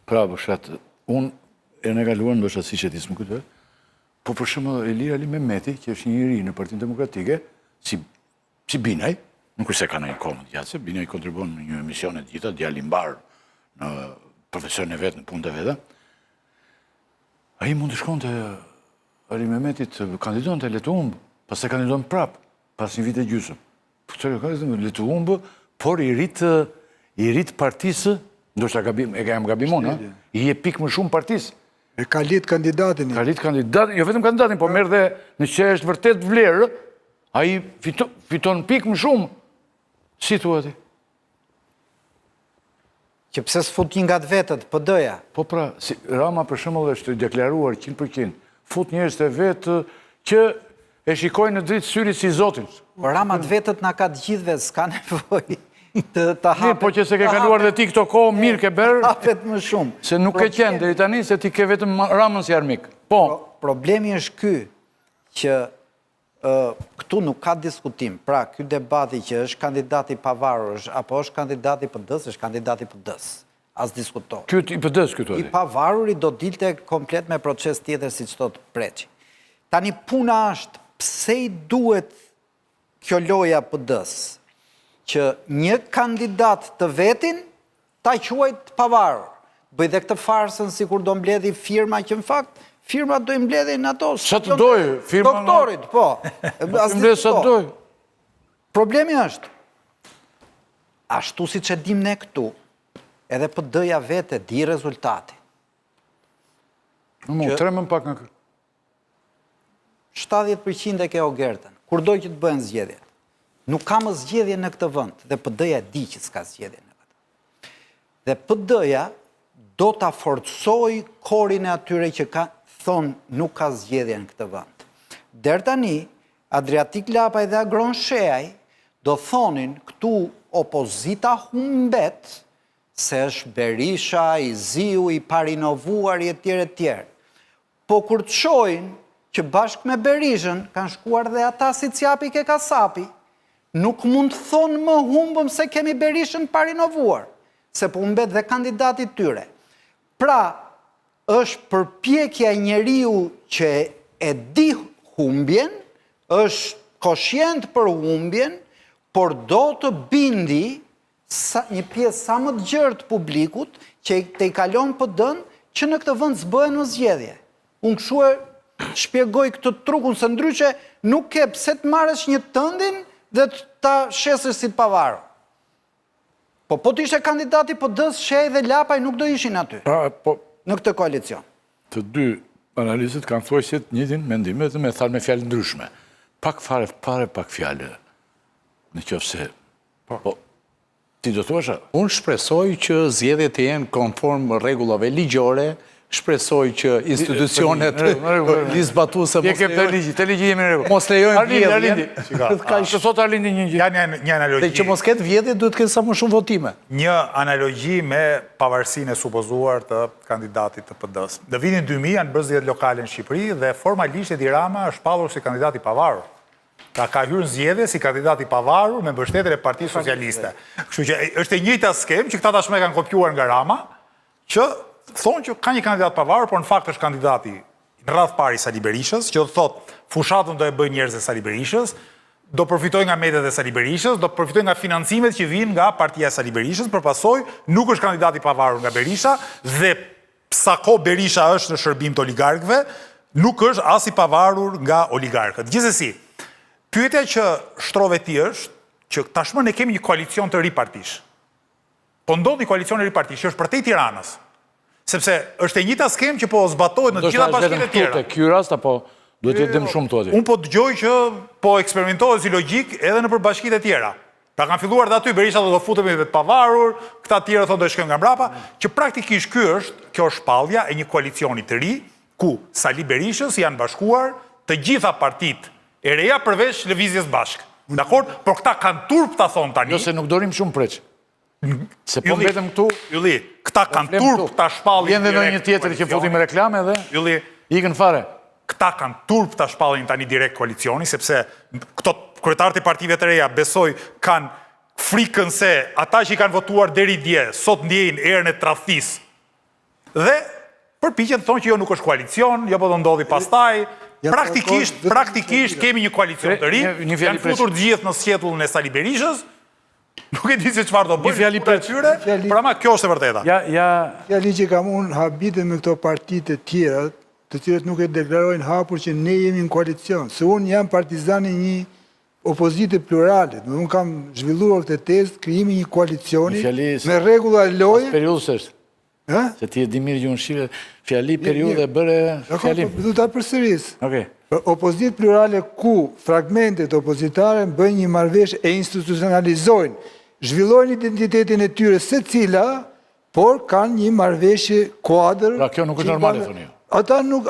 Pra, përshat, unë e në kaluar ndoshta si që tisë më këtë, po për shumë Ilir Ali Mehmeti, që është një njëri në Partinë Demokratike, si Binaj, nuk është se ka në një kohë më të gjatë, se Binaj kontribon në një emision e gjitha, djalimbar në profesion e vetë, në punë të veta. A i mund të shkon të Ali Mehmetit kandidon të letë umbë, pas të kandidon prapë, pas një vit e gjysëm. Letë umbë, por i rritë partisë, ndoshta e kam gabimon, i je pikë më shumë partisë. E ka litë kandidatin. Ka litë kandidatin, jo vetëm kandidatin, po merë dhe në që është vërtet vlerë, a i fiton pikë më shumë. Si thua ti? Që pse s'fut një nga të vetët, PD-ja? Po pra, Rama për shembull është deklaruar 100%, fut njerëz të vetë që e shikojnë në dritë syrit si Zotin. Rama të vetët na ka të gjithëve, s'ka nevojë të hapet. Po që se ke kaluar dhe ti këto kohë, mirë ke berë. Hapet më shumë. Se nuk ke qenë deri tani, se ti ke vetëm Ramën si armik. Po. Problemi është ky, që këtu nuk ka diskutim. Pra, ky debati që është kandidati pavarur, apo është kandidati PD-s, është kandidati PD-s. As diskutohet. Ky i PD-s këtu. I pavaruri do dilte komplet me proces tjetër si çdo të Preçi. Tani puna është pse i duhet kjo loja PD-s, që një kandidat të vetin ta quajt pavarur. Bëj dhe këtë farsën si kur do mbledhi firma që në fakt, firma do i mbledhin ato. Sa të dojë? Doktorit, po. Mbledh sa të dojë. Problemi është, ashtu si që dim ne këtu, edhe PD-ja vete di rezultati. Në tremën pak nga kërë. 70% e ke o gertën, kur doj që të bëhen zgjedhjet. Nuk ka më zgjedhje në këtë vend, dhe PD-ja di që s'ka zgjedhje në këtë. Dhe PD-ja do t'a forcoj korin e atyre që ka thonë nuk ka zgjedhje në këtë vend. Der tani, Adriatik Lapaj dhe Agron Sheaj do thonin këtu opozita humbet se është Berisha, i Ziu, i parinovuar, i etjerë. Po kur të shojnë që bashkë me Berishën kanë shkuar dhe ata si Ciapi ke Kasapi, nuk mund të thonë më humbëm se kemi Berishën parinovuar, se po mbet dhe kandidatit tyre. Pra, është përpjekja njeriu që e di humbjen, është koshient për humbjen, por do të bindi një pjesë sa më të gjerë të publikut që te i kalon PD-n që në këtë vend s'bëhen në zgjedhje. Unë kështu e shpjegoj këtë trukun se ndryshe nuk ke pse të marrësh një tëndin dhe ta shesësh si të pavarur. Po t'ishte kandidati PD-s, Sheaj dhe Lapaj nuk do ishin aty në këtë koalicion. Të dy analizët kanë thuaj se të njëjtin mendime dhe me thalë me fjalë ndryshme. Pak fare, pak fjalë në qoftë se. Po, ti do thua asha? Unë shpresoj që zgjedhjet të jenë konform rregullave ligjore, shpresoj që institucionet lisbatuese te ligji jemi në rregull. Mos lejojnë vjedhje. Arlindi. Të thot Arlindi një gjë. Një analogji. Dhe që mos ketë vjedhje duhet të ketë sa më shumë votime. Një analogji me pavarësinë e supozuar të kandidatit të PD-s. Në vitin 2000 janë bërë zgjedhjet lokale në Shqipëri dhe formalisht Edi Rama është shpallur si kandidati pavarur. Ka hyrë në zgjedhje si kandidati pavarur me mbështetjen e Partisë Socialiste. Kështu që është e njëjta skemë që këta tashmë kanë kopjuar nga Rama, që thonë që ka një kandidat pavarur, por në fakt është kandidati në radh parë i Sali Berishës, që do të thotë fushatën do e bëjnë njerëz e Sali Berishës, do përfitoj nga mediat e Sali Berishës, do përfitoj nga financimet që vijnë nga partia e Sali Berishës, për pasoj nuk është kandidati pavarur nga Berisha dhe sa kohë Berisha është në shërbim të oligarkëve, nuk është as i pavarur nga oligarkët. Gjithsesi, pyetja që shtrove ti është që tashmë ne kemi një koalicion të ri partish. Po ndodh një koalicion të ri partish që është përtej Tiranës. Sepse është e njëjta skemë që po zbatohet në të gjitha bashkitë e tjera. Ky rast apo duhet të jetë më shumë toti? Unë po dëgjoj që po eksperimentohet si logjik edhe në bashkitë e tjera. Pra kanë filluar dhe aty Berisha do të futemi vetë pavarur, këta të tjerë thonë do të shkojnë nga mbrapa, që praktikisht kjo është shpallja e një koalicioni të ri, ku Sali Berishës janë bashkuar të gjitha partitë e reja përveç Lëvizjes Bashkë. Dakor? Por këta kanë turp ta thonë tani. Jo se nuk dorim shumë Preç. Se po mbetëm këtu. Ylli, këta kanë turp ta shpallin. Vjen edhe një tjetër që futim reklame dhe. Ylli, ikën fare. Këta kanë turp ta shpallin tani direkt koalicioni, sepse këto kryetarët e partive të reja besoj kanë frikën se ata që i kanë votuar deri dje, sot ndjejnë erën e tradhtisë dhe përpiqen të thonë që jo nuk është koalicion, jo po do ndodhi pastaj. Praktikisht kemi një koalicion të ri, janë futur gjithë në sqetullin e Sali Berishës. Nuk e di se çfarë do bëjnë për tyre, por ama kjo është e vërteta. Fjali që kam unë habitet me këto partitë të tjera, të cilët nuk e deklarojnë hapur që ne jemi në koalicion. Se unë jam partizani një opozite plurale. Unë kam zhvilluar këtë tezë, krijimi një koalicioni me rregulla loje. Periudhës është. Se ti e di mirë gjuhën shqipe, fjali periudhë e bëre fjalim. Du ta përsëris. Okej. Opozit plurale ku fragmentet opozitare bëjnë një marrëveshje e institucionalizojnë, zhvillojnë identitetin e tyre secila, por kanë një marrëveshje kuadër. Pra kjo nuk është normale, thonë ju.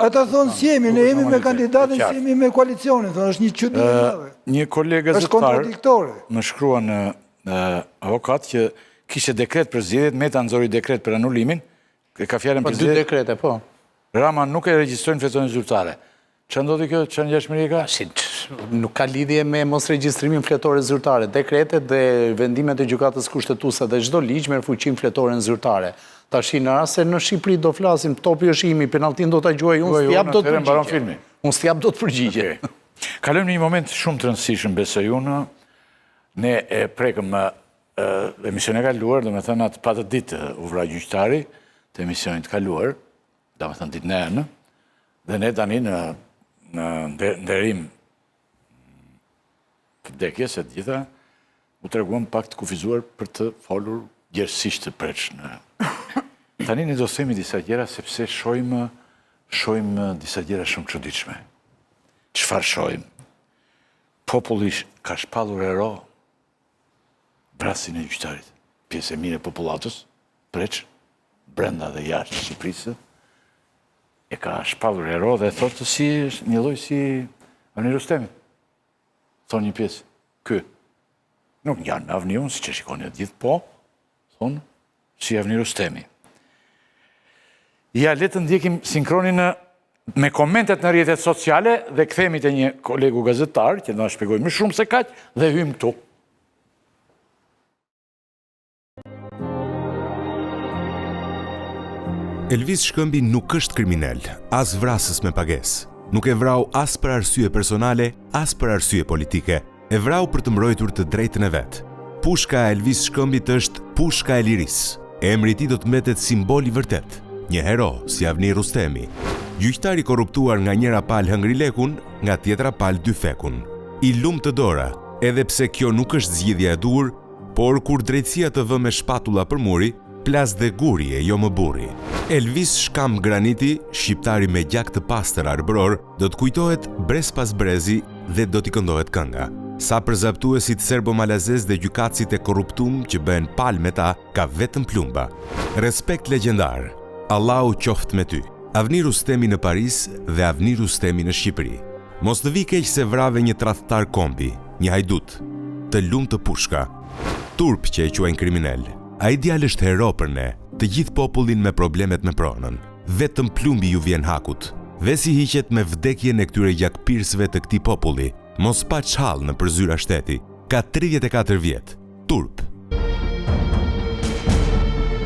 Ata thonë si jemi, ne jemi me kandidatën, si jemi me koalicionin, thonë është një çudi e madhe. Një kolegë Është kontradiktore. më shkrua në avokat që kishte dekret për zgjedhjet, Meta nxori dekret për anullimin, ka fjalën për dy dekrete, po. Rama nuk e regjistrojnë fletorën zyrtare. Ç'a ndodhi kjo? Ç'a ngjashmëri ka? Nuk ka lidhje me mos regjistrimin fletore zyrtare. Dekretet dhe vendimet e gjykatës kushtetuese dhe çdo ligj merr fuqin fletoren zyrtare. Tash në rast se në Shqipëri do flasim, topi është imi, penalltin do ta gjuaj unë, s'jap dot përgjigje. Unë s'jap dot përgjigje. Kalojmë në një moment shumë të rëndësishëm, besoj unë. Ne e prekëm emisionin e kaluar, domethënë atë patë ditë u vra gjyqtari të emisionit të kaluar, domethënë ditën e hënë, dhe ne tani në nderim të vdekjes e të gjitha, u treguam pak të kufizuar për të folur gjerësisht të preç në. Tani ne do themi disa gjëra sepse shohim disa gjëra shumë çuditshme. Çfarë shohim? Populli ka shpallur ero vrasjen e gjyqtarit. Pjesë e mirë e popullatës, preç, brenda dhe jashtë Shqipërisë, e ka shpallur ero dhe thotë si një lloj si Avni Rustemi. Thonë një pjesë, ky. Nuk janë Avni unë, si që shikoni e gjithë, po, thonë, si Avni Rustemi. Ja, le të ndjekim sinkronin me komentet në rrjetet sociale dhe kthehemi te një kolegu gazetar, që do na shpjegojë më shumë se kaq, dhe hyjmë këtu. Elvis Shkëmbi nuk është kriminal, as vrasës me pagesë. Nuk e vrau as për arsye personale, as për arsye politike. E vrau për të mbrojtur të drejtën e vet. Pushka e Elvis Shkëmbit është pushka e lirisë. Emri i tij do të mbetet simbol i vërtet. Një hero si Avni Rustemi. Gjyqtari korruptuar nga njëra palë hëngri lekun, nga tjetra palë dy fekun. I lumë të dora, edhe pse kjo nuk është zgjidhja e dur, por kur drejtësia të vë me shpatulla për muri, plas dhe guri e jo më burri. Elvis Shkamb Graniti, shqiptari me gjak të pastër arbror, do të kujtohet brez pas brezi dhe do t'i këndohet kënga. Sa për zaptuesit serbo-malazez dhe gjykatësit e korruptum që bëhen palë me ta, ka vetëm plumba. Respekt legjendar. Allahu qoftë me ty. Avni Rustemi në Paris dhe Avni Rustemi në Shqipëri. Mos të vi keq se vrave një tradhtar kombi, një hajdut, të lumë të pushka. Turp që e quajnë kriminal. Ai djalë është hero për ne, të gjithë popullin me problemet me pronën. Vetëm plumbi ju vjen hakut. Dhe si hiqet me vdekjen e këtyre gjakpirsëve të këtij populli, mos pa çhall në përzyra shteti. Ka 34 vjet. Turp.